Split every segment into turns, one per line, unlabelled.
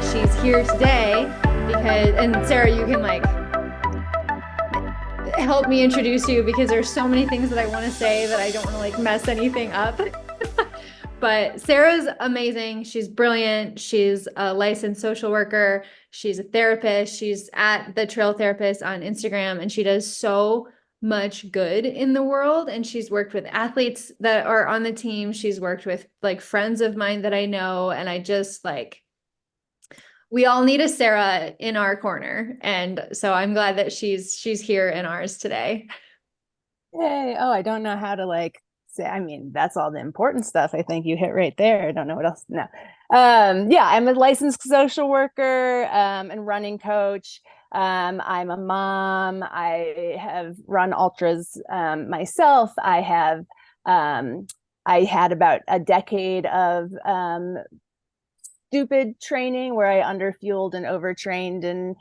that she's here today because, and Sarah, you can like help me introduce you because there's so many things that I want to say that I don't want to like mess anything up. But Sarah's amazing. She's brilliant. She's a licensed social worker. She's a therapist. She's at the Trail Therapist on Instagram, and she does so much good in the world. And she's worked with athletes that are on the team. She's worked with like friends of mine that I know. And I just like, we all need a Sarah in our corner. And so I'm glad that she's here in ours today.
Yay. Oh, I don't know how to like say, I mean, that's all the important stuff. I think you hit right there. I don't know what else. No. Yeah, I'm a licensed social worker and running coach. I'm a mom. I have run ultras myself. I had about a decade of stupid training where I underfueled and overtrained and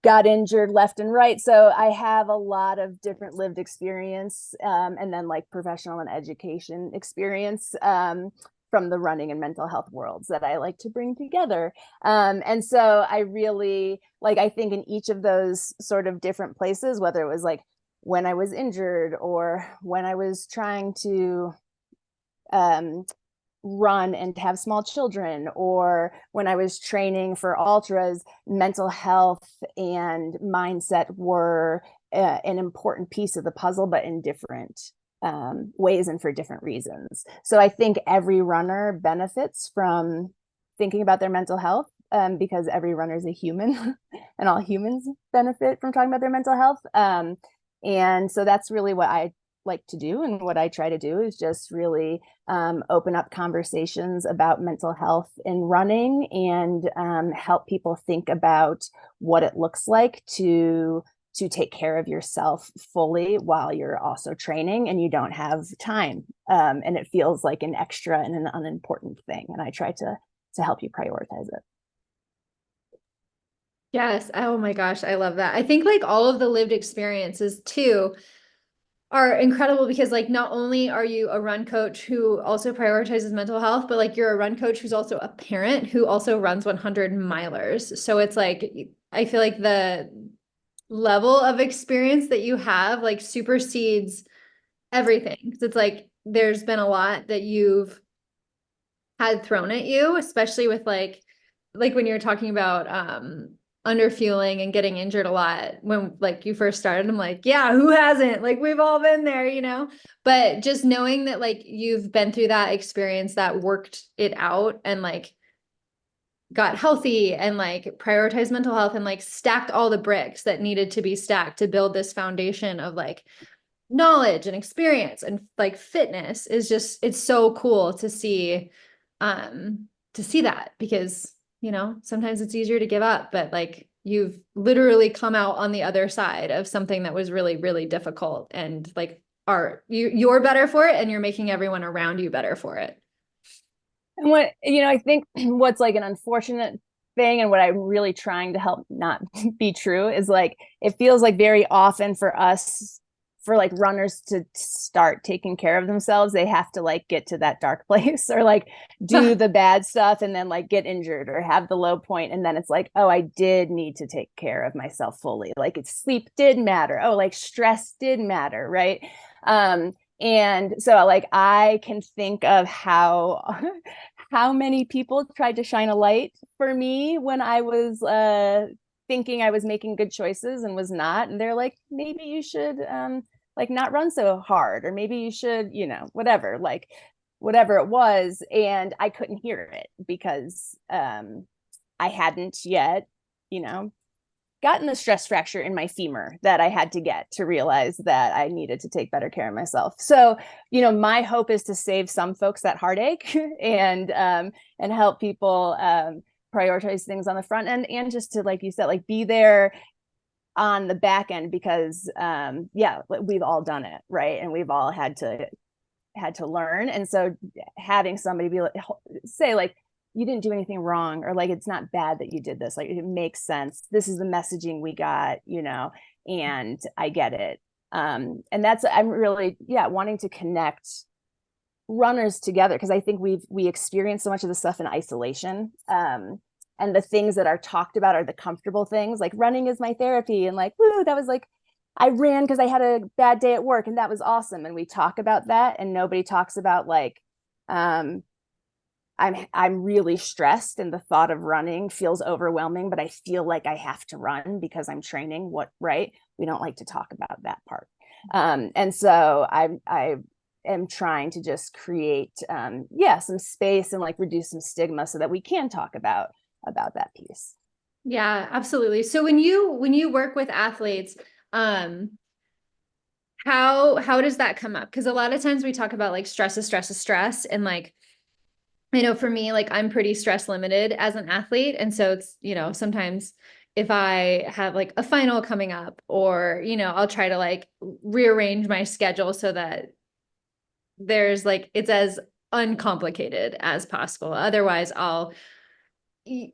got injured left and right. So I have a lot of different lived experience and then like professional and education experience from the running and mental health worlds that I like to bring together. And so I really like, I think in each of those sort of different places, whether it was like when I was injured or when I was trying to run and have small children, or when I was training for ultras, mental health and mindset were an important piece of the puzzle, but in different ways and for different reasons. So I think every runner benefits from thinking about their mental health because every runner is a human and all humans benefit from talking about their mental health. And so that's really what I like to do, and what I try to do is just really open up conversations about mental health in running and help people think about what it looks like to take care of yourself fully while you're also training and you don't have time and it feels like an extra and an unimportant thing, and I try to help you prioritize it.
Yes. Oh my gosh, I love that. I think like all of the lived experiences too are incredible because like not only are you a run coach who also prioritizes mental health, but like you're a run coach who's also a parent who also runs 100 milers. So it's like I feel like the level of experience that you have like supersedes everything. Because it's like there's been a lot that you've had thrown at you, especially with like when you're talking about underfueling and getting injured a lot when like you first started. I'm like, yeah, who hasn't? Like we've all been there, you know? But just knowing that like you've been through that experience, that worked it out and like got healthy and like prioritized mental health and like stacked all the bricks that needed to be stacked to build this foundation of like knowledge and experience and like fitness is just, it's so cool to see that because you know sometimes it's easier to give up, but like you've literally come out on the other side of something that was really really difficult and like you're better for it and you're making everyone around you better for it.
And what, I think what's like an unfortunate thing and what I'm really trying to help not be true is like, it feels like very often for us, for like runners to start taking care of themselves, they have to like get to that dark place or like do the bad stuff and then like get injured or have the low point. And then it's like, oh, I did need to take care of myself fully. Like it's sleep did matter. Oh, like stress did matter. Right. And so like I can think of how how many people tried to shine a light for me when I was thinking I was making good choices and was not. And they're like, maybe you should like not run so hard, or maybe you should, whatever, like whatever it was. And I couldn't hear it because I hadn't yet, you know, gotten a stress fracture in my femur that I had to get to realize that I needed to take better care of myself. So, my hope is to save some folks that heartache and help people prioritize things on the front end, and just to, like you said, like be there on the back end because yeah, we've all done it, right? And we've all had to learn. And so having somebody be like, say like, you didn't do anything wrong, or like it's not bad that you did this, like it makes sense, this is the messaging we got, and I get it. And that's, I'm really wanting to connect runners together because I think we experience so much of this stuff in isolation, and the things that are talked about are the comfortable things, like running is my therapy, and like, woo, that was like, I ran because I had a bad day at work and that was awesome. And we talk about that, and nobody talks about like, I'm really stressed and the thought of running feels overwhelming, but I feel like I have to run because I'm training. What, right? We don't like to talk about that part. And so I am trying to just create some space and like reduce some stigma so that we can talk about that piece.
Yeah, absolutely. So when you work with athletes, um, how does that come up? Because a lot of times we talk about like stress, and like I know for me, like I'm pretty stress limited as an athlete. And so it's, sometimes if I have like a final coming up, or, I'll try to like rearrange my schedule so that there's like it's as uncomplicated as possible. Otherwise, I'll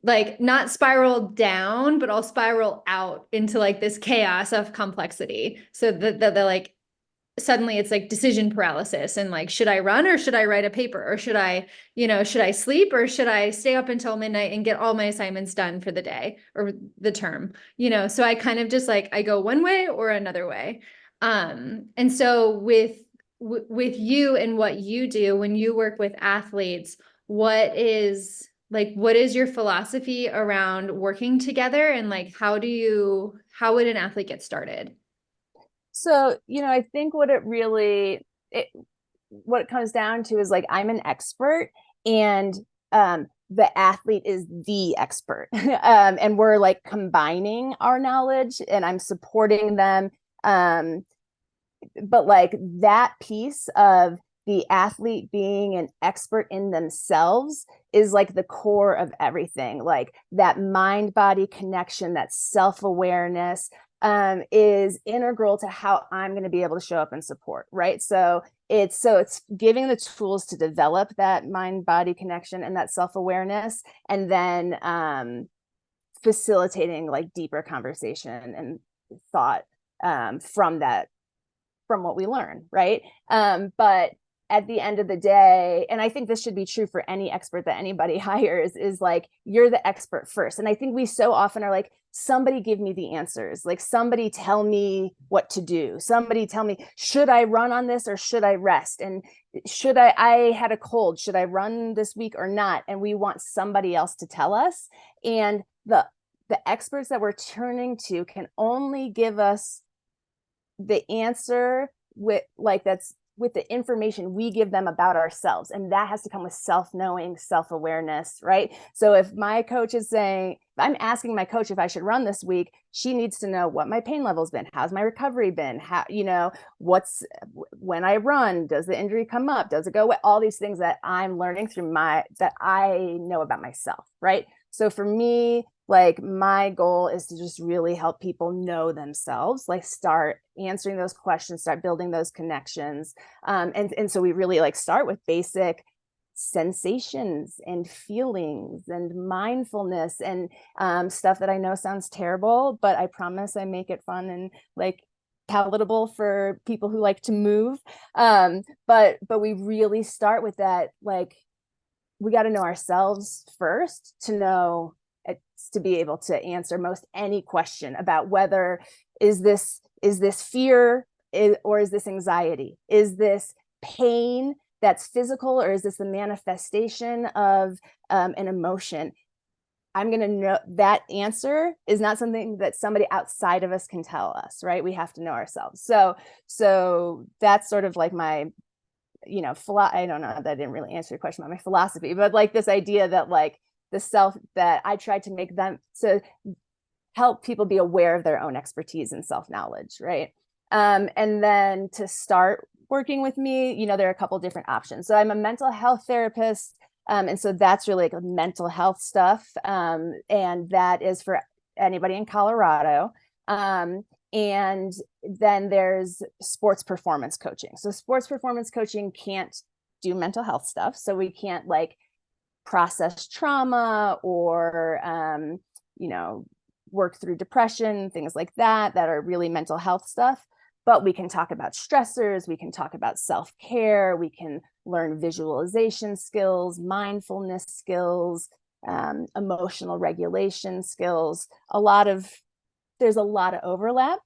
like not spiral down, but I'll spiral out into like this chaos of complexity. So that the like suddenly it's like decision paralysis, and like, should I run or should I write a paper, or should I sleep or should I stay up until midnight and get all my assignments done for the day or the term, so I kind of just like I go one way or another way. And so with you and what you do when you work with athletes, what is your philosophy around working together, and like how would an athlete get started?
So, I think what it comes down to is like, I'm an expert, and the athlete is the expert. And we're like combining our knowledge, and I'm supporting them. But like that piece of the athlete being an expert in themselves is like the core of everything. Like that mind body connection, that self-awareness, is integral to how I'm going to be able to show up and support, right? So it's giving the tools to develop that mind body connection and that self-awareness, and then facilitating like deeper conversation and thought, from what we learn, right? But at the end of the day, and I think this should be true for any expert that anybody hires, is like, you're the expert first. And I think we so often are like, somebody give me the answers, like somebody tell me what to do, somebody tell me, should I run on this or should I rest, and I had a cold, should I run this week or not? And we want somebody else to tell us. And the experts that we're turning to can only give us the answer with the information we give them about ourselves, and that has to come with self-knowing, self-awareness, right? So if my coach is saying, I'm asking my coach if I should run this week, she needs to know what my pain level's been, how's my recovery been, how, what's, when I run, does the injury come up, does it go away, all these things that I'm learning that I know about myself, right? So for me, like my goal is to just really help people know themselves, like start answering those questions, start building those connections. And so we really like start with basic sensations and feelings and mindfulness and stuff that I know sounds terrible, but I promise I make it fun and like palatable for people who like to move. But we really start with that, like we got to know ourselves first to be able to answer most any question about whether is this fear, or is this anxiety, is this pain that's physical, or is this the manifestation of an emotion. I'm going to know that answer is not something that somebody outside of us can tell us, right? We have to know ourselves. So that's sort of like my, I don't know, that didn't really answer your question about my philosophy, but like this idea that like the self, that I tried to make them to help people be aware of their own expertise and self-knowledge, right? And then to start working with me, there are a couple different options. So I'm a mental health therapist, and so that's really like mental health stuff, and that is for anybody in Colorado. And then there's sports performance coaching. So sports performance coaching can't do mental health stuff, so we can't like process trauma or work through depression, things like that are really mental health stuff. But we can talk about stressors, we can talk about self-care, we can learn visualization skills, mindfulness skills, emotional regulation skills. There's a lot of overlap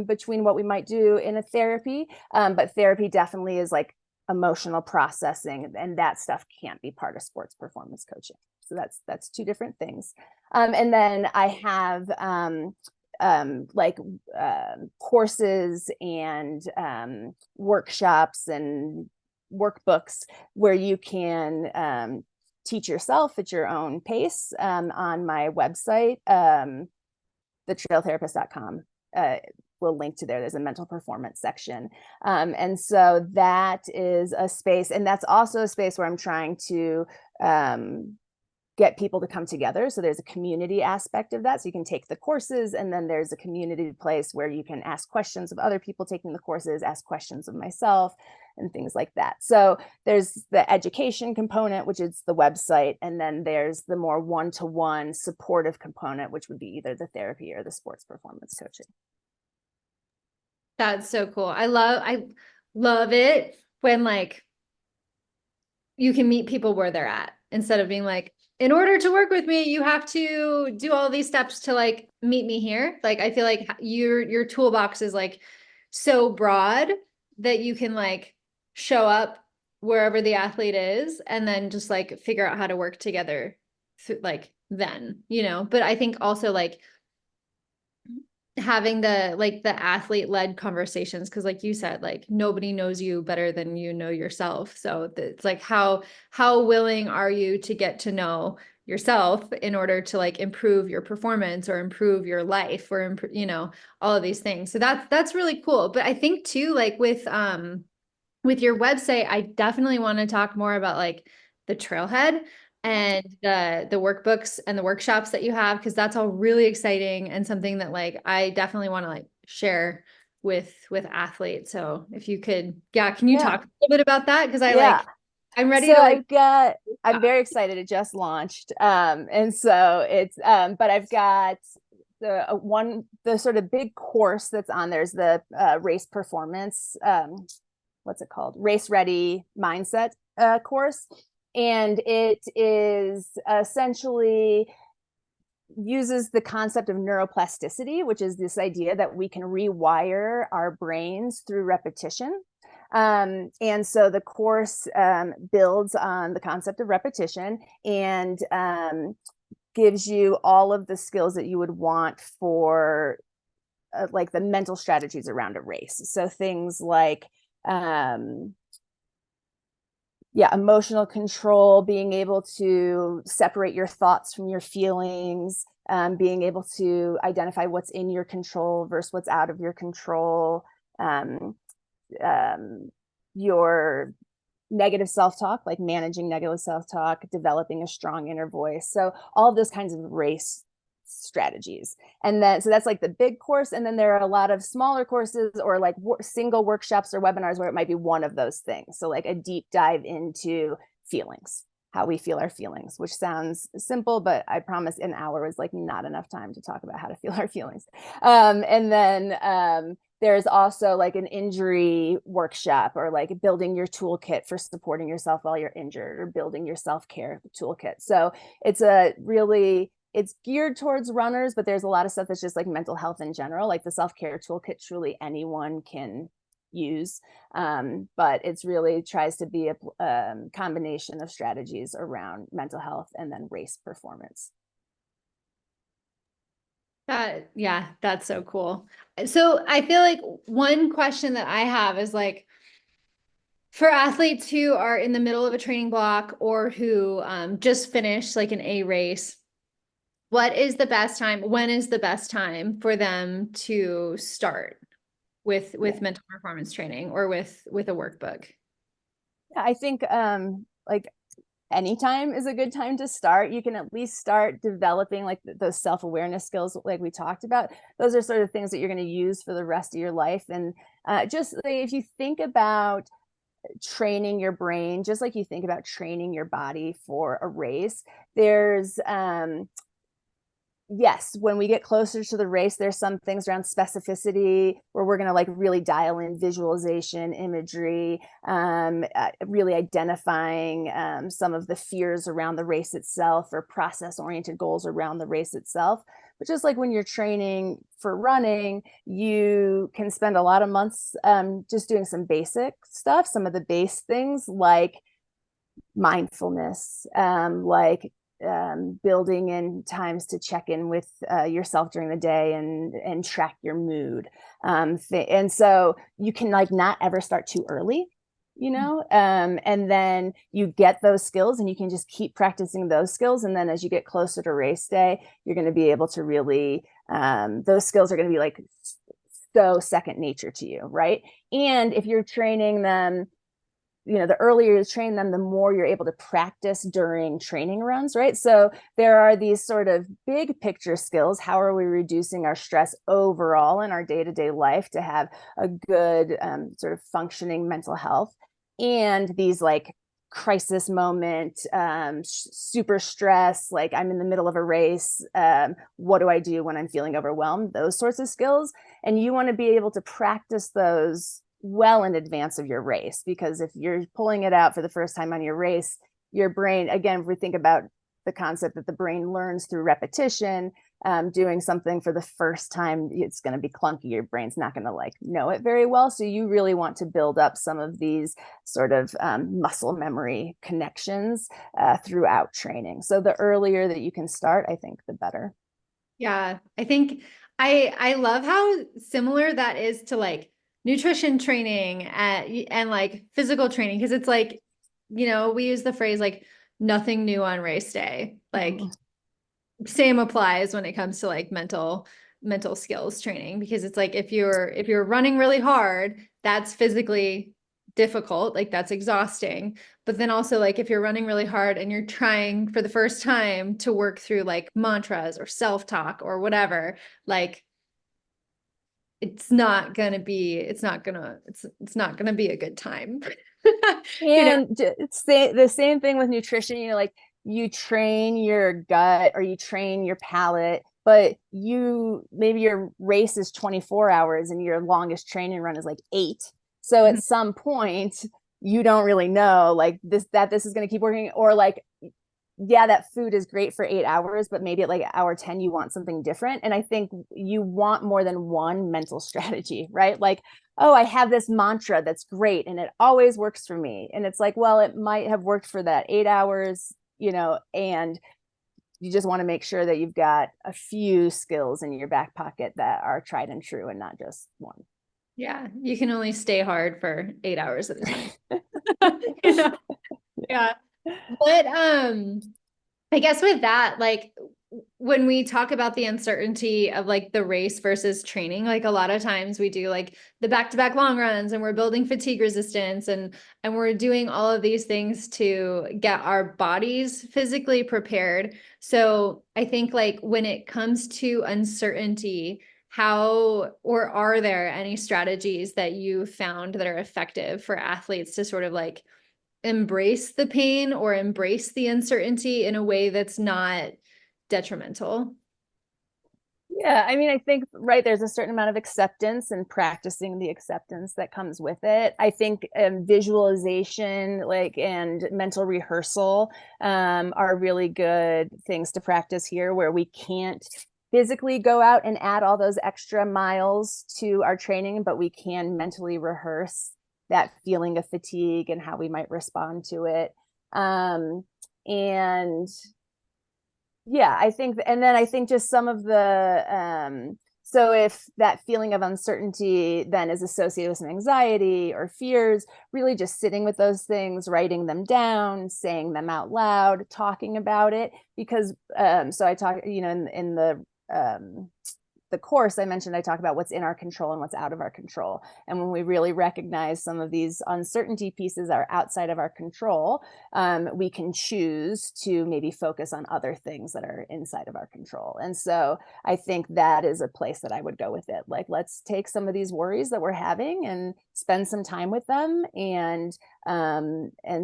between what we might do in a therapy, but therapy definitely is like emotional processing, and that stuff can't be part of sports performance coaching. So that's two different things. And then I have like courses and workshops and workbooks where you can teach yourself at your own pace on my website, thetrailtherapist.com. We'll link to there. There's a mental performance section. And so that is a space, and that's also a space where I'm trying to get people to come together. So there's a community aspect of that. So you can take the courses, and then there's a community place where you can ask questions of other people taking the courses, ask questions of myself, and things like that. So there's the education component, which is the website. And then there's the more one-to-one supportive component, which would be either the therapy or the sports performance coaching.
That's so cool. I love it when like you can meet people where they're at instead of being like, in order to work with me, you have to do all these steps to like meet me here. Like I feel like your toolbox is like so broad that you can like show up wherever the athlete is and then just like figure out how to work together like then, But I think also like having the athlete led conversations, because like you said, like nobody knows you better than you know yourself, so it's like how willing are you to get to know yourself in order to like improve your performance or improve your life or all of these things. So that's really cool. But I think too, like with your website, I definitely want to talk more about like the Trailhead and the workbooks and the workshops that you have, because that's all really exciting and something that like I definitely want to like share with athletes. So if you could, yeah, can you
Yeah.
talk a little bit about that? Because
Yeah.
I'm ready
So
to like
I'm very excited. It just launched. And so but I've got the sort of big course that's on there's the race performance, what's it called? Race ready mindset course. And it is essentially uses the concept of neuroplasticity, which is this idea that we can rewire our brains through repetition. And so the course builds on the concept of repetition and gives you all of the skills that you would want for like the mental strategies around a race. So things like emotional control, being able to separate your thoughts from your feelings, being able to identify what's in your control versus what's out of your control, your negative self-talk, like managing negative self-talk, developing a strong inner voice. So all of those kinds of race strategies. And then so that's like the big course, and then there are a lot of smaller courses or like single workshops or webinars where it might be one of those things. So like a deep dive into feelings, how we feel our feelings, which sounds simple, but I promise an hour is like not enough time to talk about how to feel our feelings. And then there's also like an injury workshop, or like building your toolkit for supporting yourself while you're injured, or building your self-care toolkit. So it's geared towards runners, but there's a lot of stuff that's just like mental health in general. Like the self-care toolkit, truly anyone can use. But it's really tries to be a combination of strategies around mental health and then race performance.
yeah, that's so cool. So I feel like one question that I have is like, for athletes who are in the middle of a training block or who just finished like an A race, what is the best time? When is the best time for them to start with mental performance training or with a workbook?
I think like anytime is a good time to start. You can at least start developing like those self-awareness skills like we talked about. Those are sort of things that you're going to use for the rest of your life. And just like, if you think about training your brain just like you think about training your body for a race, there's yes, when we get closer to the race, there's some things around specificity where we're going to like really dial in visualization, imagery, really identifying some of the fears around the race itself or process oriented goals around the race itself. But just like when you're training for running, you can spend a lot of months just doing some basic stuff, some of the base things like mindfulness, building in times to check in with yourself during the day and track your mood. And so you can like not ever start too early, you know, and then you get those skills and you can just keep practicing those skills. And then as you get closer to race day, you're going to be able to really, those skills are going to be like so second nature to you, right? And if you're training them, you know, the earlier you train them, the more you're able to practice during training runs, right? So there are these sort of big picture skills. How are we reducing our stress overall in our day-to-day life to have a good sort of functioning mental health? And these like crisis moment, super stress, like I'm in the middle of a race. What do I do when I'm feeling overwhelmed? Those sorts of skills. And you want to be able to practice those well in advance of your race, because if you're pulling it out for the first time on your race, your brain, again, if we think about the concept that the brain learns through repetition, doing something for the first time, it's going to be clunky. Your brain's not going to like know it very well. So you really want to build up some of these sort of muscle memory connections throughout training. So the earlier that you can start, I think the better.
Yeah, I think I love how similar that is to like nutrition training and like physical training, because it's like, we use the phrase like nothing new on race day. Like same applies when it comes to like mental skills training, because it's like if you're running really hard, that's physically difficult, like that's exhausting. But then also like if you're running really hard and you're trying for the first time to work through like mantras or self-talk or whatever, like it's not gonna be a good time. you know
And it's the same thing with nutrition, you know, like you train your gut or you train your palate, but maybe your race is 24 hours and your longest training run is like 8. So at some point, you don't really know like this is going to keep working, or like, yeah, that food is great for 8 hours, but maybe at like hour 10, you want something different. And I think you want more than one mental strategy, right? Like, oh, I have this mantra that's great and it always works for me. And it's like, well, it might have worked for that 8 hours, you know, and you just want to make sure that you've got a few skills in your back pocket that are tried and true and not just one.
Yeah, you can only stay hard for 8 hours at a time. You know? Yeah. But I guess with that, like when we talk about the uncertainty of like the race versus training, like a lot of times we do like the back-to-back long runs and we're building fatigue resistance and we're doing all of these things to get our bodies physically prepared. So I think like when it comes to uncertainty, how or are there any strategies that you found that are effective for athletes to sort of like embrace the pain or embrace the uncertainty in a way that's not detrimental?
Yeah, I mean, I think, right, there's a certain amount of acceptance and practicing the acceptance that comes with it. I think visualization, like, and mental rehearsal are really good things to practice here, where we can't physically go out and add all those extra miles to our training, but we can mentally rehearse that feeling of fatigue and how we might respond to it. And yeah, I think, and then I think just some of the, so if that feeling of uncertainty then is associated with some anxiety or fears, really just sitting with those things, writing them down, saying them out loud, talking about it. Because, so I talk, you know, in the course I mentioned, I talk about what's in our control and what's out of our control. And when we really recognize some of these uncertainty pieces are outside of our control, we can choose to maybe focus on other things that are inside of our control. And so I think that is a place that I would go with it. Like, let's take some of these worries that we're having and spend some time with them and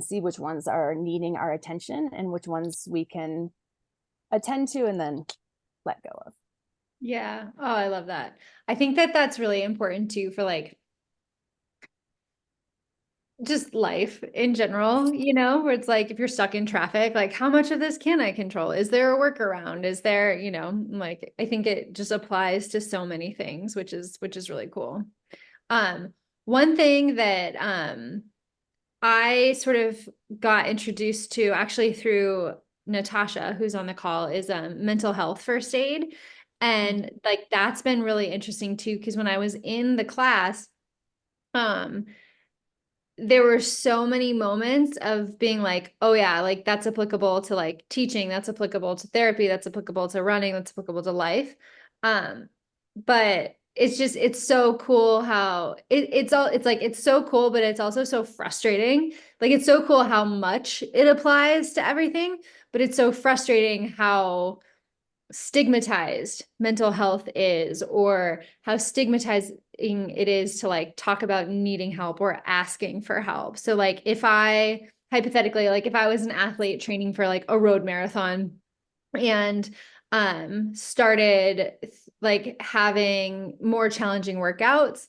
see which ones are needing our attention and which ones we can attend to, and then let go of.
Yeah. Oh, I love that. I think that that's really important too for like just life in general, you know, where it's like if you're stuck in traffic, like how much of this can I control? Is there a workaround? Is there, you know, like I think it just applies to so many things, which is really cool. Um, one thing that I sort of got introduced to actually through Natasha, who's on the call, is mental health first aid. And like that's been really interesting too, because when I was in the class, um, there were so many moments of being like, oh yeah, like that's applicable to like teaching, that's applicable to therapy, that's applicable to running, that's applicable to life. But it's so cool how it's like it's so cool, but it's also so frustrating. Like it's so cool how much it applies to everything, but it's so frustrating how stigmatized mental health is, or how stigmatizing it is to like talk about needing help or asking for help. So like if I hypothetically, like if I was an athlete training for like a road marathon and started like having more challenging workouts,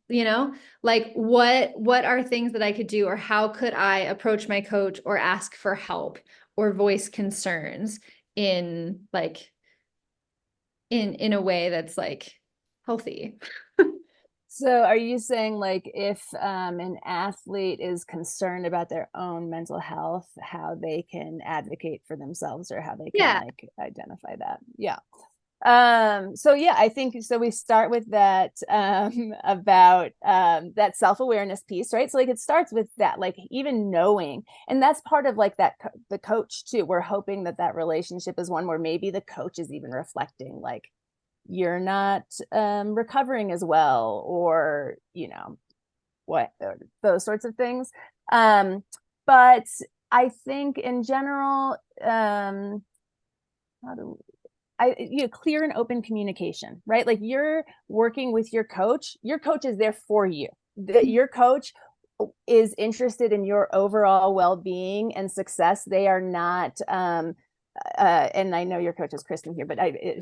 you know, like what are things that I could do, or how could I approach my coach or ask for help or voice concerns in like in a way that's like healthy.
So are you saying like if an athlete is concerned about their own mental health, how they can advocate for themselves or how they can
Yeah.
like identify that? Yeah. So yeah, I think so we start with that about that self-awareness piece, right? So like it starts with that, like even knowing, and that's part of like that the coach too. We're hoping that that relationship is one where maybe the coach is even reflecting like you're not recovering as well, or you know what, those sorts of things. But I think in general, how do clear and open communication, right? Like you're working with your coach is there for you. Your coach is interested in your overall well-being and success. They are not and I know your coach is Kristen here, but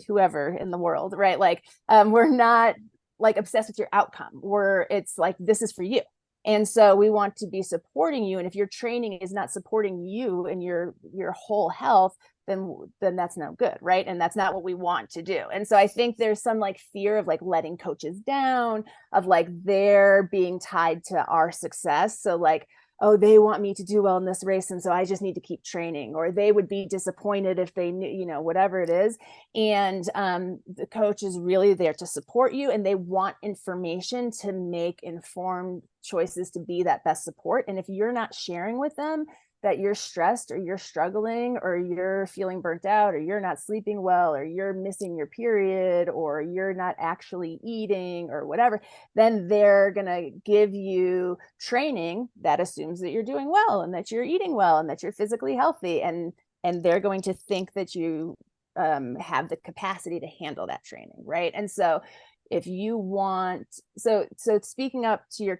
whoever in the world, right? Like we're not like obsessed with your outcome. It's like this is for you. And so we want to be supporting you. And if your training is not supporting you and your whole health, then that's no good, right? And that's not what we want to do. And so I think there's some like fear of like letting coaches down, of like they're being tied to our success. So like, oh, they want me to do well in this race, and so I just need to keep training, or they would be disappointed if they knew, you know, whatever it is. And the coach is really there to support you, and they want information to make informed choices to be that best support. And if you're not sharing with them that you're stressed or you're struggling or you're feeling burnt out or you're not sleeping well or you're missing your period or you're not actually eating or whatever, then they're going to give you training that assumes that you're doing well and that you're eating well and that you're physically healthy, and they're going to think that you have the capacity to handle that training, right? And so if you want, so speaking up to your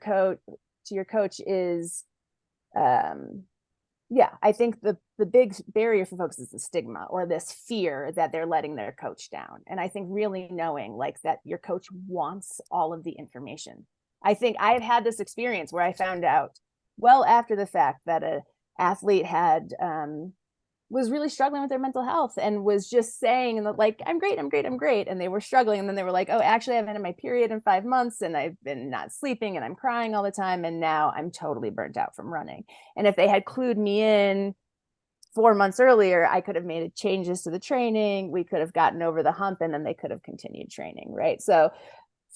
coach is yeah, I think the big barrier for folks is the stigma or this fear that they're letting their coach down. And I think really knowing like that your coach wants all of the information. I think I've had this experience where I found out well after the fact that a athlete had was really struggling with their mental health and was just saying and like, I'm great, I'm great, I'm great. And they were struggling. And then they were like, oh, actually, I haven't had my period in 5 months and I've been not sleeping and I'm crying all the time. And now I'm totally burnt out from running. And if they had clued me in 4 months earlier, I could have made changes to the training. We could have gotten over the hump and then they could have continued training, right? So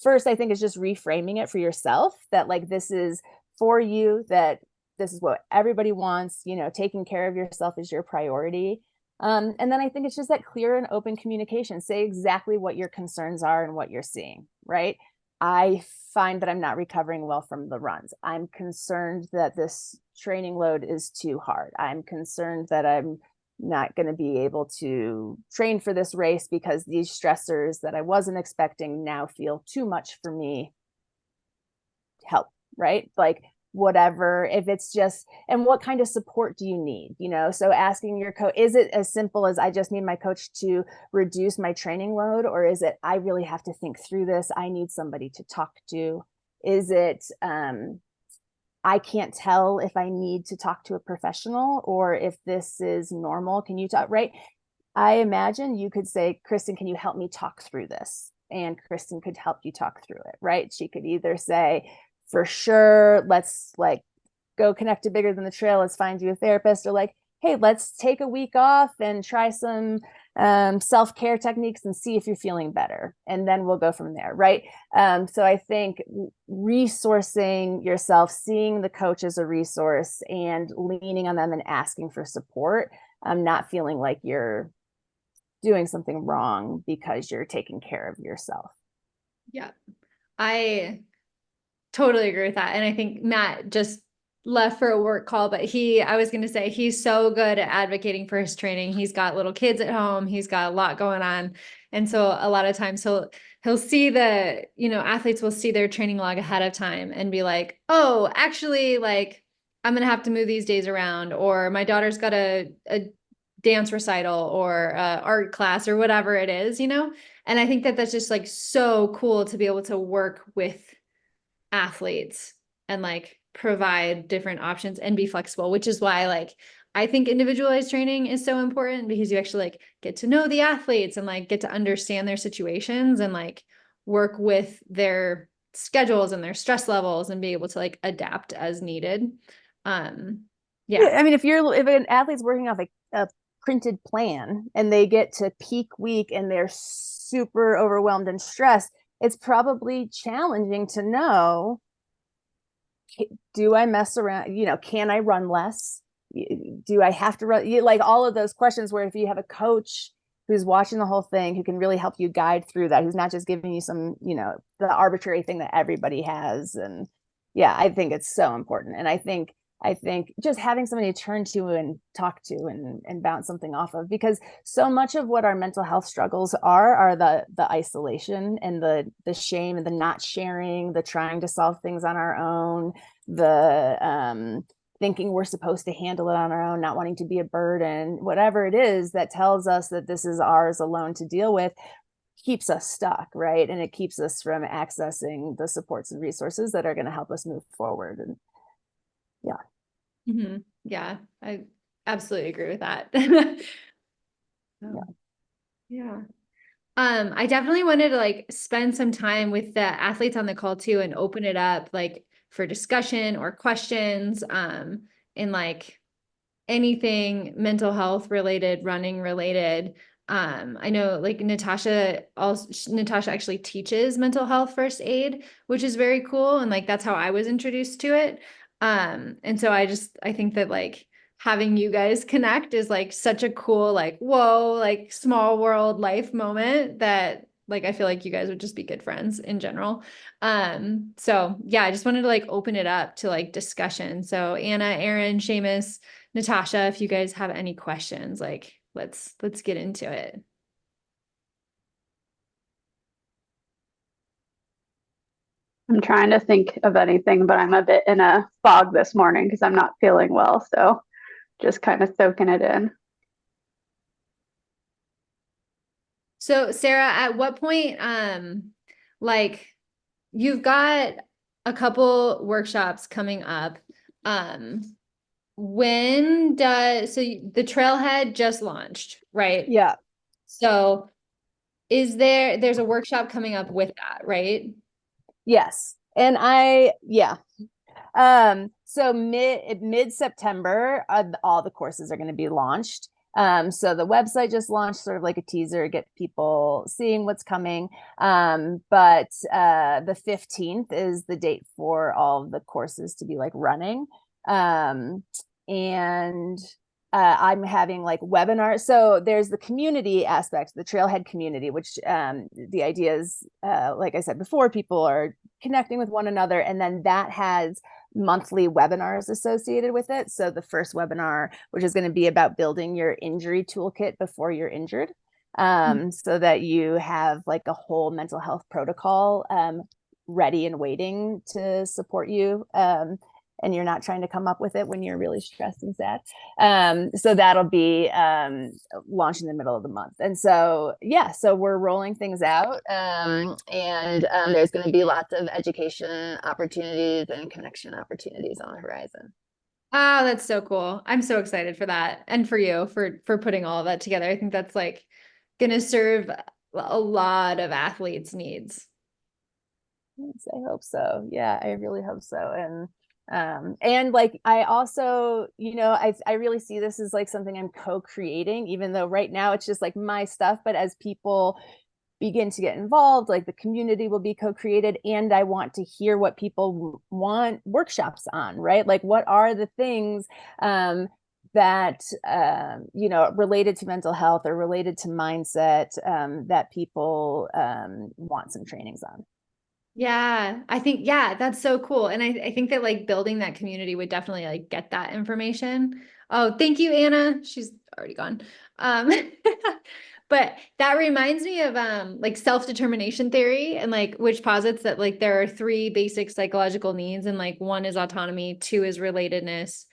first, I think is just reframing it for yourself that like this is for you, that this is what everybody wants, you know, taking care of yourself is your priority. And then I think it's just that clear and open communication. Say exactly what your concerns are and what you're seeing, right? I find that I'm not recovering well from the runs. I'm concerned that this training load is too hard. I'm concerned that I'm not going to be able to train for this race because these stressors that I wasn't expecting now feel too much for me. Help, right? Like whatever, if it's just, and what kind of support do you need, so asking your coach, is it as simple as I just need my coach to reduce my training load, or is it I really have to think through this, I need somebody to talk to? Is it I can't tell if I need to talk to a professional or if this is normal, can you talk, right? I imagine you could say, Kristen, can you help me talk through this? And Kristen could help you talk through it, right? She could either say, for sure, let's like go connect to Bigger Than the Trail, let's find you a therapist, or like, hey, let's take a week off and try some self-care techniques and see if you're feeling better. And then we'll go from there, right? So I think resourcing yourself, seeing the coach as a resource and leaning on them and asking for support, not feeling like you're doing something wrong because you're taking care of yourself.
Yeah. I totally agree with that. And I think Matt just left for a work call, but I was going to say, he's so good at advocating for his training. He's got little kids at home. He's got a lot going on. And so a lot of times he'll see athletes will see their training log ahead of time and be like, oh, actually, like, I'm going to have to move these days around, or my daughter's got a dance recital or art class or whatever it is, And I think that that's just like so cool to be able to work with athletes and like provide different options and be flexible, which is why like I think individualized training is so important, because you actually like get to know the athletes and like get to understand their situations and like work with their schedules and their stress levels and be able to like adapt as needed. Yeah.
I mean, if an athlete's working off a printed plan and they get to peak week and they're super overwhelmed and stressed, it's probably challenging to know, do I mess around? Can I run less? Do I have to run? Like all of those questions, where if you have a coach who's watching the whole thing, who can really help you guide through that, who's not just giving you some, the arbitrary thing that everybody has. And yeah, I think it's so important. And I think just having somebody to turn to and talk to and bounce something off of, because so much of what our mental health struggles are the isolation and the shame and the not sharing, the trying to solve things on our own, the thinking we're supposed to handle it on our own, not wanting to be a burden, whatever it is that tells us that this is ours alone to deal with, keeps us stuck, right? And it keeps us from accessing the supports and resources that are going to help us move forward. And yeah.
Mm-hmm. Yeah, I absolutely agree with that.
Yeah.
Yeah. I definitely wanted to like spend some time with the athletes on the call too and open it up like for discussion or questions, and like anything mental health related, running related. I know like Natasha actually teaches mental health first aid, which is very cool. And like, that's how I was introduced to it. And so I think that like having you guys connect is like such a cool, like, whoa, like small world life moment that like, I feel like you guys would just be good friends in general. So yeah, I just wanted to like open it up to like discussion. So Anna, Aaron, Seamus, Natasha, if you guys have any questions, like let's get into it.
I'm trying to think of anything, but I'm a bit in a fog this morning because I'm not feeling well. So just kind of soaking it in.
So Sarah, at what point, like you've got a couple workshops coming up. Um, the Trailhead just launched, right?
Yeah.
So there's a workshop coming up with that, right?
Yes. And yeah. So mid September, all the courses are going to be launched. So the website just launched, sort of like a teaser, get people seeing what's coming. But the 15th is the date for all of the courses to be like running. And I'm having like webinars. So there's the community aspect, the Trailhead community, which the idea is, like I said before, people are connecting with one another. And then that has monthly webinars associated with it. So the first webinar, which is going to be about building your injury toolkit before you're injured, so that you have like a whole mental health protocol ready and waiting to support you. and you're not trying to come up with it when you're really stressed and sad. So that'll be launched in the middle of the month. And so, yeah, so we're rolling things out. And there's going to be lots of education opportunities and connection opportunities on the horizon.
Oh, that's so cool. I'm so excited for that. And for you for putting all of that together. I think that's like gonna serve a lot of athletes' needs.
Yes, I hope so. Yeah, I really hope so. And like I also, I really see this as like something I'm co-creating, even though right now it's just like my stuff, but as people begin to get involved, like the community will be co-created, and I want to hear what people want workshops on, right? Like what are the things that related to mental health or related to mindset that people want some trainings on.
Yeah, I think, yeah, that's so cool. And I think that like building that community would definitely like get that information. Oh, thank you, Anna. She's already gone. Um, but that reminds me of like self-determination theory, and like which posits that like there are three basic psychological needs, and like one is autonomy, two is relatedness.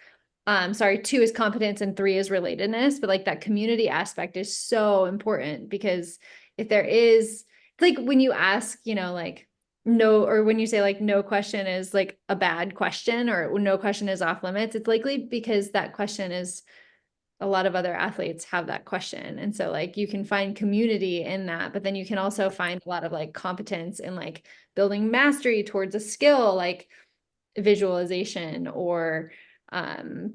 Sorry, two is competence and three is relatedness. But like that community aspect is so important, because if there is, it's like when you ask, like no, or when you say like no question is like a bad question, or no question is off limits, it's likely because that question is, a lot of other athletes have that question. And so like you can find community in that, but then you can also find a lot of like competence in like building mastery towards a skill like visualization, or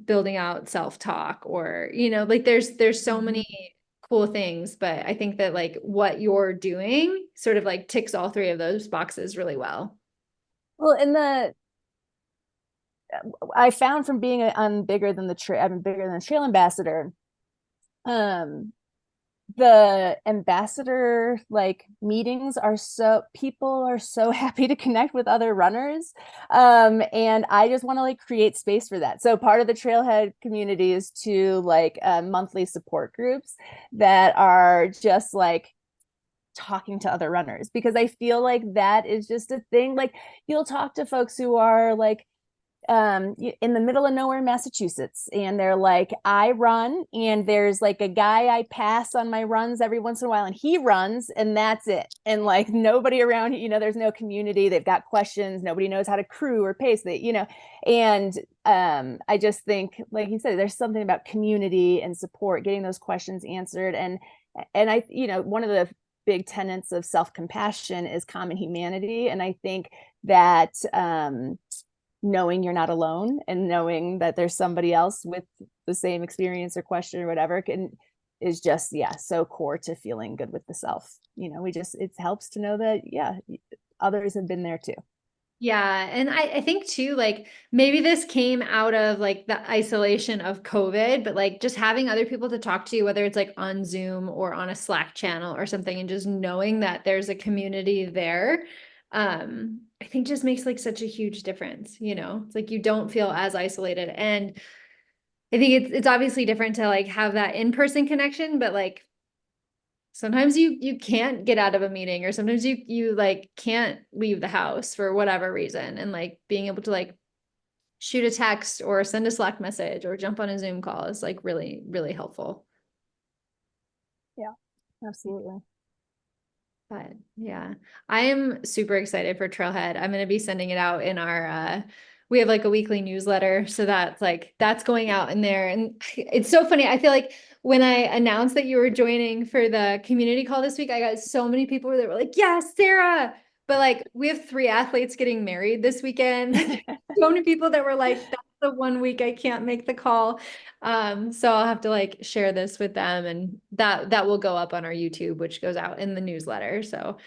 building out self-talk, or like there's so many cool things. But I think that like what you're doing sort of like ticks all three of those boxes really well.
Well, I found from being on bigger than the trail, I'm bigger than the trail ambassador. The ambassador like meetings are so people are so happy to connect with other runners, and I just want to like create space for that. So part of the Trailhead community is to like monthly support groups that are just like talking to other runners, because I feel like that is just a thing. Like you'll talk to folks who are like in the middle of nowhere, Massachusetts, and they're like, I run, and there's like a guy I pass on my runs every once in a while, and he runs, and that's it. And like nobody around, there's no community. They've got questions. Nobody knows how to crew or pace that. And I just think, like you said, there's something about community and support, getting those questions answered. And I, one of the big tenets of self-compassion is common humanity. And I think that knowing you're not alone and knowing that there's somebody else with the same experience or question or whatever is just, yeah, so core to feeling good with the self. It helps to know that, yeah, others have been there too.
Yeah. And I think too, like maybe this came out of like the isolation of COVID, but like just having other people to talk to, whether it's like on Zoom or on a Slack channel or something, and just knowing that there's a community there, I think just makes like such a huge difference. It's like you don't feel as isolated. And I think it's obviously different to like have that in-person connection, but like sometimes you can't get out of a meeting, or sometimes you like can't leave the house for whatever reason, and like being able to like shoot a text or send a Slack message or jump on a Zoom call is like really, really helpful.
Yeah, absolutely.
But yeah, I am super excited for Trailhead. I'm going to be sending it out in our, we have like a weekly newsletter. So that's going out in there. And it's so funny. I feel like when I announced that you were joining for the community call this week, I got so many people that were like, yeah, Sarah. But like we have 3 athletes getting married this weekend. So many people that were like, that's the one week I can't make the call. So I'll have to like share this with them, and that will go up on our YouTube, which goes out in the newsletter. So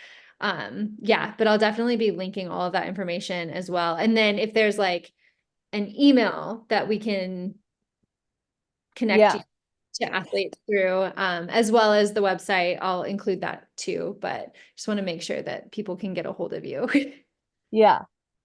yeah, but I'll definitely be linking all of that information as well. And then if there's like an email that we can connect you to athletes through, as well as the website, I'll include that too. But just want to make sure that people can get a hold of you.
Yeah.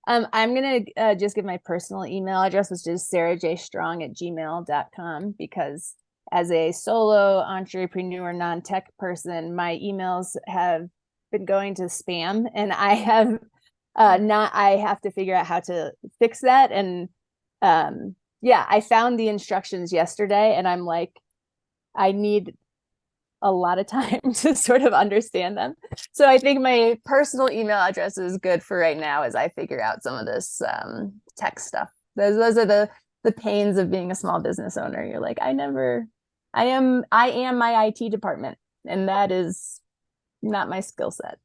I'm going to just give my personal email address, which is sarahjstrong@gmail.com, because as a solo entrepreneur, non-tech person, my emails have been going to spam, and I have I have to figure out how to fix that. And yeah, I found the instructions yesterday and I'm like, I need a lot of time to sort of understand them. So I think my personal email address is good for right now as I figure out some of this tech stuff. Those are the pains of being a small business owner. You're like, I am my IT department, and that is not my skill set.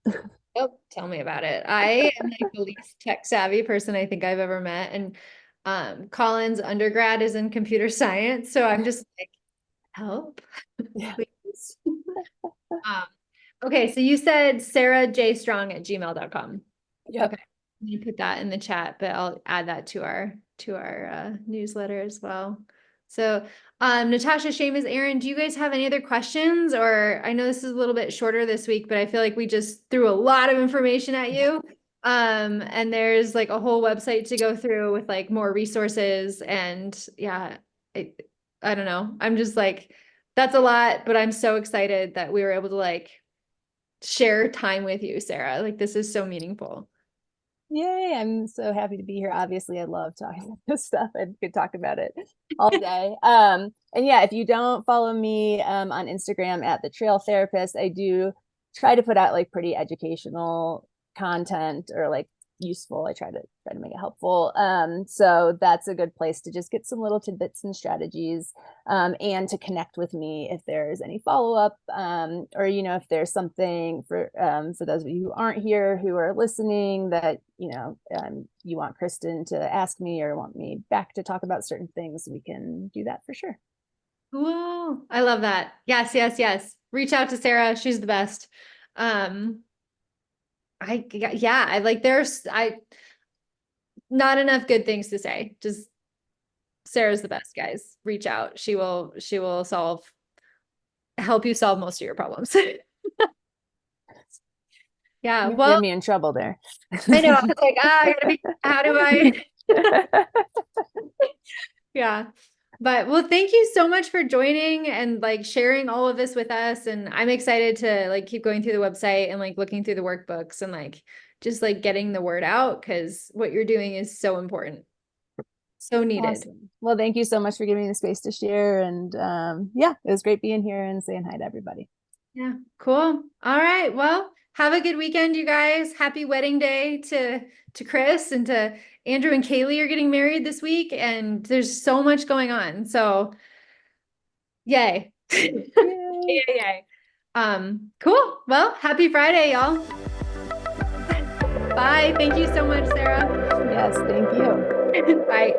Oh, tell me about it. I am like the least tech savvy person I think I've ever met. And Colin's undergrad is in computer science. So I'm just like, help,
Yeah.
please. Um, okay, so you said sarahjstrong@gmail.com.
Yep.
Okay. I'm gonna put that in the chat, but I'll add that to our newsletter as well. So Natasha, Seamus, Aaron, do you guys have any other questions? Or I know this is a little bit shorter this week, but I feel like we just threw a lot of information at you. And there's like a whole website to go through with like more resources and yeah, I don't know. I'm just like, that's a lot, but I'm so excited that we were able to like share time with you, Sarah. Like this is so meaningful.
Yay, I'm so happy to be here. Obviously, I love talking about this stuff. I could talk about it all day. And yeah, if you don't follow me on Instagram at the Trail Therapist, I do try to put out like pretty educational content or like useful. I try to make it helpful. So that's a good place to just get some little tidbits and strategies, and to connect with me if there's any follow-up, or if there's something for those of you who aren't here who are listening that you want Kristen to ask me or want me back to talk about certain things, we can do that for sure.
Cool. I love that. Yes, yes, yes. Reach out to Sarah. She's the best. Um, I like not enough good things to say. Just Sarah's the best, guys. Reach out. She will help you solve most of your problems. Yeah.
You
Well,
get me in trouble there.
I know. I was like, how do I? Yeah. But well, thank you so much for joining and like sharing all of this with us. And I'm excited to like keep going through the website and like looking through the workbooks and like just like getting the word out because what you're doing is so important. So needed.
Awesome. Well, thank you so much for giving me the space to share. And yeah, it was great being here and saying hi to everybody.
Yeah, cool. All right. Well, have a good weekend, you guys. Happy wedding day to Chris and to Andrew and Kaylee are getting married this week, and there's so much going on. So yay.
Yay.
Yay, yay. Cool. Well, happy Friday, y'all. Bye. Thank you so much, Sarah.
Yes, thank you.
Bye.